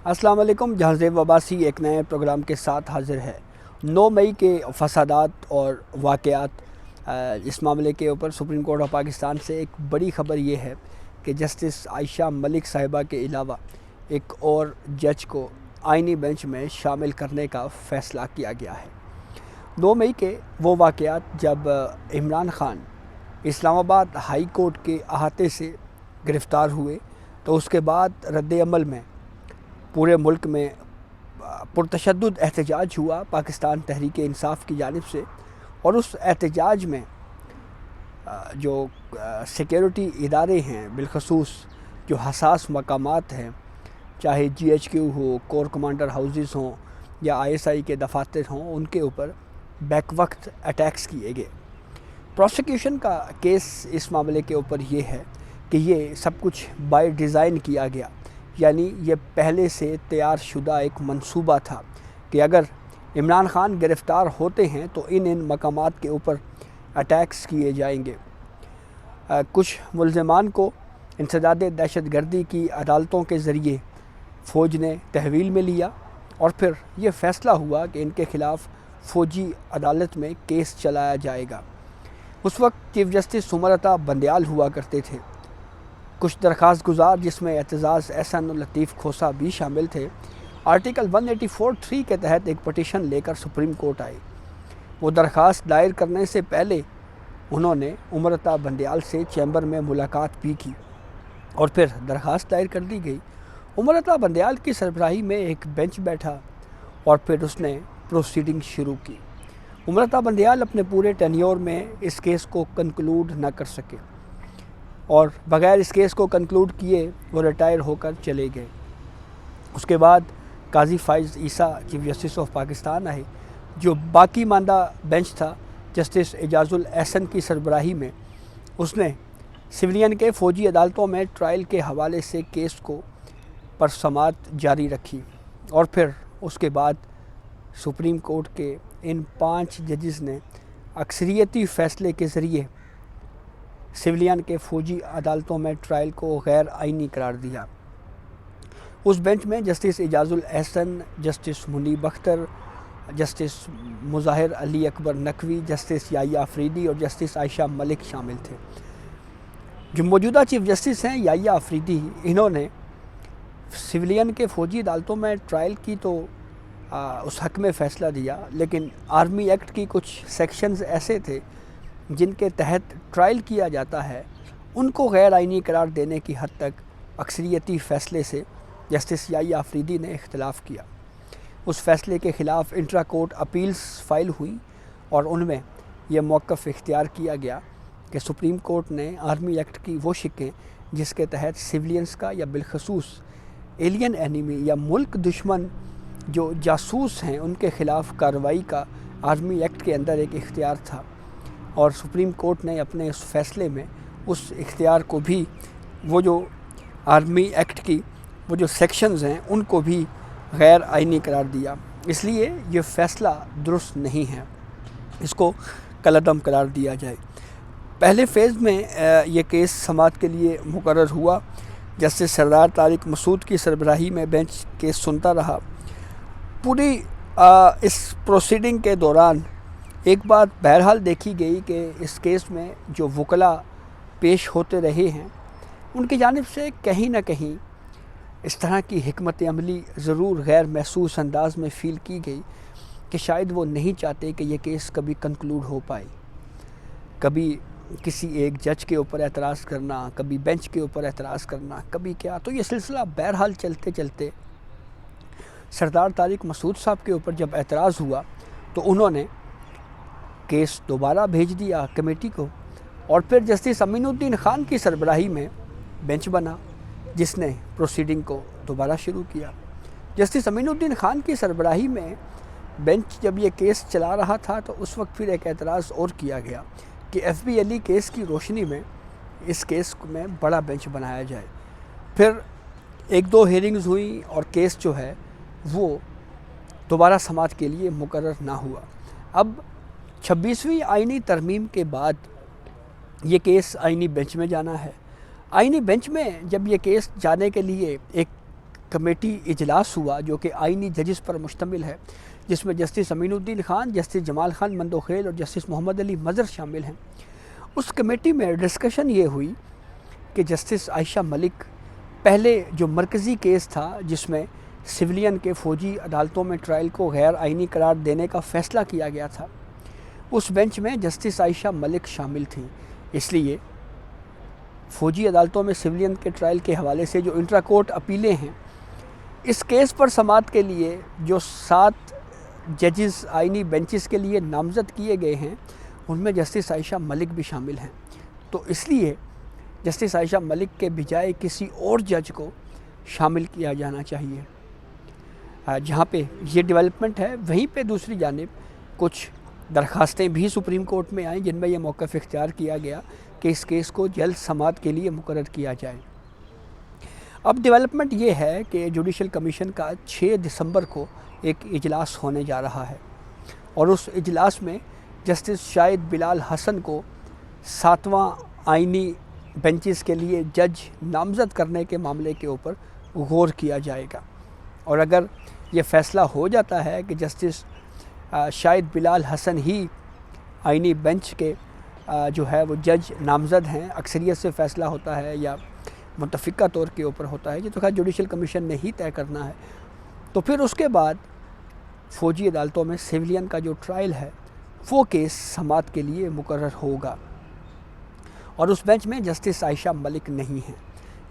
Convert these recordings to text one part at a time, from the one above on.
السلام علیکم. جہاں زیب عباسی ایک نئے پروگرام کے ساتھ حاضر ہے. 9 مئی کے فسادات اور واقعات، اس معاملے کے اوپر سپریم کورٹ آف پاکستان سے ایک بڑی خبر یہ ہے کہ جسٹس عائشہ ملک صاحبہ کے علاوہ ایک اور جج کو آئینی بینچ میں شامل کرنے کا فیصلہ کیا گیا ہے. 9 مئی کے وہ واقعات جب عمران خان اسلام آباد ہائی کورٹ کے احاطے سے گرفتار ہوئے تو اس کے بعد رد عمل میں پورے ملک میں پرتشدد احتجاج ہوا پاکستان تحریک انصاف کی جانب سے، اور اس احتجاج میں جو سیکیورٹی ادارے ہیں، بالخصوص جو حساس مقامات ہیں، چاہے GHQ ہو، کور کمانڈر ہاؤسز ہوں یا ISI کے دفاتر ہوں، ان کے اوپر بیک وقت اٹیکس کیے گئے. پروسیکیوشن کا کیس اس معاملے کے اوپر یہ ہے کہ یہ سب کچھ بائی ڈیزائن کیا گیا، یعنی یہ پہلے سے تیار شدہ ایک منصوبہ تھا کہ اگر عمران خان گرفتار ہوتے ہیں تو ان مقامات کے اوپر اٹیکس کیے جائیں گے. کچھ ملزمان کو انسداد دہشت گردی کی عدالتوں کے ذریعے فوج نے تحویل میں لیا، اور پھر یہ فیصلہ ہوا کہ ان کے خلاف فوجی عدالت میں کیس چلایا جائے گا. اس وقت چیف جسٹس عمر عطا بندیال ہوا کرتے تھے. کچھ درخواست گزار، جس میں اعتزاز احسن لطیف کھوسہ بھی شامل تھے، آرٹیکل 184(3) کے تحت ایک پٹیشن لے کر سپریم کورٹ آئے. وہ درخواست دائر کرنے سے پہلے انہوں نے عمر عطا بندیال سے چیمبر میں ملاقات بھی کی، اور پھر درخواست دائر کر دی گئی. عمر عطا بندیال کی سربراہی میں ایک بینچ بیٹھا اور پھر اس نے پروسیڈنگ شروع کی. عمر عطا بندیال اپنے پورے ٹینیور میں اس کیس کو کنکلوڈ نہ کر سکے، اور بغیر اس کیس کو کنکلوڈ کیے وہ ریٹائر ہو کر چلے گئے. اس کے بعد قاضی فائز عیسیٰ چیف جسٹس آف پاکستان آئے. جو باقی ماندہ بینچ تھا جسٹس اعجاز الاحسن کی سربراہی میں، اس نے سویلین کے فوجی عدالتوں میں ٹرائل کے حوالے سے کیس کو پر سماعت جاری رکھی، اور پھر اس کے بعد سپریم کورٹ کے ان 5 ججز نے اکثریتی فیصلے کے ذریعے سویلین کے فوجی عدالتوں میں ٹرائل کو غیر آئینی قرار دیا. اس بینچ میں جسٹس اعجاز الاحسن، جسٹس منیب اختر، جسٹس مظاہر علی اکبر نقوی، جسٹس یحییٰ آفریدی اور جسٹس عائشہ ملک شامل تھے. جو موجودہ چیف جسٹس ہیں یحییٰ آفریدی، انہوں نے سویلین کے فوجی عدالتوں میں ٹرائل کی تو اس حق میں فیصلہ دیا، لیکن آرمی ایکٹ کی کچھ سیکشنز ایسے تھے جن کے تحت ٹرائل کیا جاتا ہے، ان کو غیر آئینی قرار دینے کی حد تک اکثریتی فیصلے سے جسٹس یحییٰ آفریدی نے اختلاف کیا. اس فیصلے کے خلاف انٹرا کورٹ اپیلز فائل ہوئی، اور ان میں یہ موقف اختیار کیا گیا کہ سپریم کورٹ نے آرمی ایکٹ کی وہ شقیں جس کے تحت سویلینز کا یا بالخصوص ایلین اینیمی یا ملک دشمن جو جاسوس ہیں ان کے خلاف کارروائی کا آرمی ایکٹ کے اندر ایک اختیار تھا، اور سپریم کورٹ نے اپنے اس فیصلے میں اس اختیار کو بھی، وہ جو آرمی ایکٹ کی وہ جو سیکشنز ہیں ان کو بھی غیر آئینی قرار دیا. اس لیے یہ فیصلہ درست نہیں ہے، اس کو کالعدم قرار دیا جائے. پہلے فیز میں یہ کیس سماعت کے لیے مقرر ہوا. جسٹس سردار طارق مسعود کی سربراہی میں بینچ کیس سنتا رہا. پوری اس پروسیڈنگ کے دوران ایک بات بہرحال دیکھی گئی کہ اس کیس میں جو وکلاء پیش ہوتے رہے ہیں، ان کی جانب سے کہیں نہ کہیں اس طرح کی حکمت عملی ضرور غیر محسوس انداز میں فیل کی گئی کہ شاید وہ نہیں چاہتے کہ یہ کیس کبھی کنکلوڈ ہو پائے. کبھی کسی ایک جج کے اوپر اعتراض کرنا، کبھی بینچ کے اوپر اعتراض کرنا، کبھی کیا، تو یہ سلسلہ بہرحال چلتے چلتے سردار طارق مسعود صاحب کے اوپر جب اعتراض ہوا تو انہوں نے کیس دوبارہ بھیج دیا کمیٹی کو، اور پھر جسٹس امین الدین خان کی سربراہی میں بینچ بنا جس نے پروسیڈنگ کو دوبارہ شروع کیا. جسٹس امین الدین خان کی سربراہی میں بینچ جب یہ کیس چلا رہا تھا تو اس وقت پھر ایک اعتراض اور کیا گیا کہ FB علی کیس کی روشنی میں اس کیس میں بڑا بینچ بنایا جائے. پھر 1-2 ہیئرنگز ہوئی اور کیس جو ہے وہ دوبارہ سماعت کے لیے مقرر نہ ہوا. اب 26ویں آئینی ترمیم کے بعد یہ کیس آئینی بینچ میں جانا ہے. آئینی بینچ میں جب یہ کیس جانے کے لیے ایک کمیٹی اجلاس ہوا جو کہ آئینی ججز پر مشتمل ہے، جس میں جسٹس امین الدین خان، جسٹس جمال خان مندوخیل اور جسٹس محمد علی مظہر شامل ہیں۔ اس کمیٹی میں ڈسکشن یہ ہوئی کہ جسٹس عائشہ ملک پہلے جو مرکزی کیس تھا جس میں سویلین کے فوجی عدالتوں میں ٹرائل کو غیر آئینی قرار دینے کا فیصلہ کیا گیا تھا، اس بینچ میں جسٹس عائشہ ملک شامل تھیں۔ اس لیے فوجی عدالتوں میں سویلین کے ٹرائل کے حوالے سے جو انٹرا کورٹ اپیلیں ہیں، اس کیس پر سماعت کے لیے جو 7 ججز آئینی بینچز کے لیے نامزد کیے گئے ہیں، ان میں جسٹس عائشہ ملک بھی شامل ہیں۔ تو اس لیے جسٹس عائشہ ملک کے بجائے کسی اور جج کو شامل کیا جانا چاہیے۔ جہاں پہ یہ ڈیولپمنٹ ہے، وہیں پہ دوسری جانب کچھ درخواستیں بھی سپریم کورٹ میں آئیں جن میں یہ موقف اختیار کیا گیا کہ اس کیس کو جلد سماعت کے لیے مقرر کیا جائے۔ اب ڈیولپمنٹ یہ ہے کہ جوڈیشل کمیشن کا 6 دسمبر کو ایک اجلاس ہونے جا رہا ہے، اور اس اجلاس میں جسٹس شاہد بلال حسن کو 7واں آئینی بینچز کے لیے جج نامزد کرنے کے معاملے کے اوپر غور کیا جائے گا، اور اگر یہ فیصلہ ہو جاتا ہے کہ جسٹس شاہد بلال حسن ہی آئینی بینچ کے جو ہے وہ جج نامزد ہیں، اکثریت سے فیصلہ ہوتا ہے یا متفقہ طور کے اوپر ہوتا ہے، یہ تو خیر جوڈیشل کمیشن نے ہی طے کرنا ہے، تو پھر اس کے بعد فوجی عدالتوں میں سویلین کا جو ٹرائل ہے وہ کیس سماعت کے لیے مقرر ہوگا، اور اس بینچ میں جسٹس عائشہ ملک نہیں ہیں۔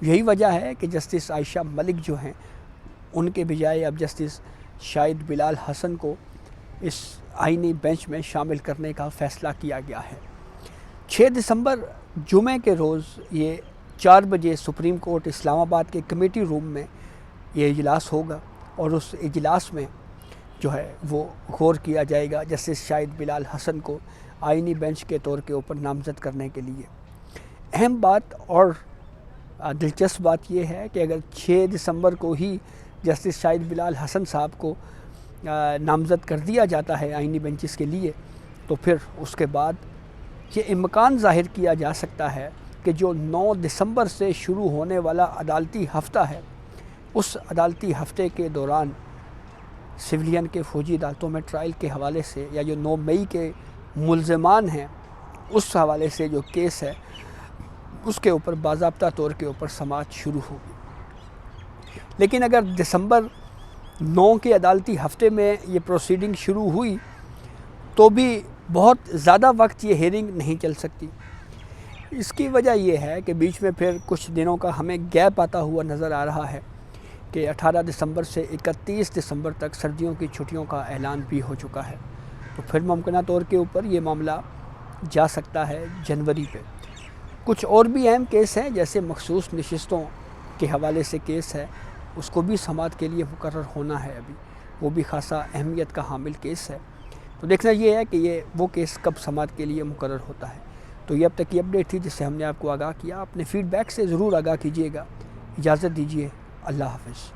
یہی وجہ ہے کہ جسٹس عائشہ ملک جو ہیں ان کے بجائے اب جسٹس شاہد بلال حسن کو اس آئینی بینچ میں شامل کرنے کا فیصلہ کیا گیا ہے۔ 6 دسمبر جمعے کے روز یہ 4 بجے سپریم کورٹ اسلام آباد کے کمیٹی روم میں یہ اجلاس ہوگا، اور اس اجلاس میں جو ہے وہ غور کیا جائے گا جسٹس شاہد بلال حسن کو آئینی بینچ کے طور کے اوپر نامزد کرنے کے لیے۔ اہم بات اور دلچسپ بات یہ ہے کہ اگر 6 دسمبر کو ہی جسٹس شاہد بلال حسن صاحب کو نامزد کر دیا جاتا ہے آئینی بینچز کے لیے، تو پھر اس کے بعد یہ امکان ظاہر کیا جا سکتا ہے کہ جو 9 دسمبر سے شروع ہونے والا عدالتی ہفتہ ہے، اس عدالتی ہفتے کے دوران سویلین کے فوجی عدالتوں میں ٹرائل کے حوالے سے یا جو 9 مئی کے ملزمان ہیں اس حوالے سے جو کیس ہے اس کے اوپر باضابطہ طور کے اوپر سماعت شروع ہوگی۔ لیکن اگر دسمبر 9 کے عدالتی ہفتے میں یہ پروسیڈنگ شروع ہوئی تو بھی بہت زیادہ وقت یہ ہیئرنگ نہیں چل سکتی۔ اس کی وجہ یہ ہے کہ بیچ میں پھر کچھ دنوں کا ہمیں گیپ آتا ہوا نظر آ رہا ہے کہ 18 دسمبر سے 31 دسمبر تک سردیوں کی چھٹیوں کا اعلان بھی ہو چکا ہے، تو پھر ممکنہ طور کے اوپر یہ معاملہ جا سکتا ہے جنوری پہ۔ کچھ اور بھی اہم کیس ہیں جیسے مخصوص نشستوں کے حوالے سے کیس ہے، اس کو بھی سماعت کے لیے مقرر ہونا ہے، ابھی وہ بھی خاصا اہمیت کا حامل کیس ہے۔ تو دیکھنا یہ ہے کہ یہ وہ کیس کب سماعت کے لیے مقرر ہوتا ہے۔ تو یہ اب تک کی اپڈیٹ تھی جس سے ہم نے آپ کو آگاہ کیا۔ اپنے فیڈ بیک سے ضرور آگاہ کیجیے گا۔ اجازت دیجیے، اللہ حافظ۔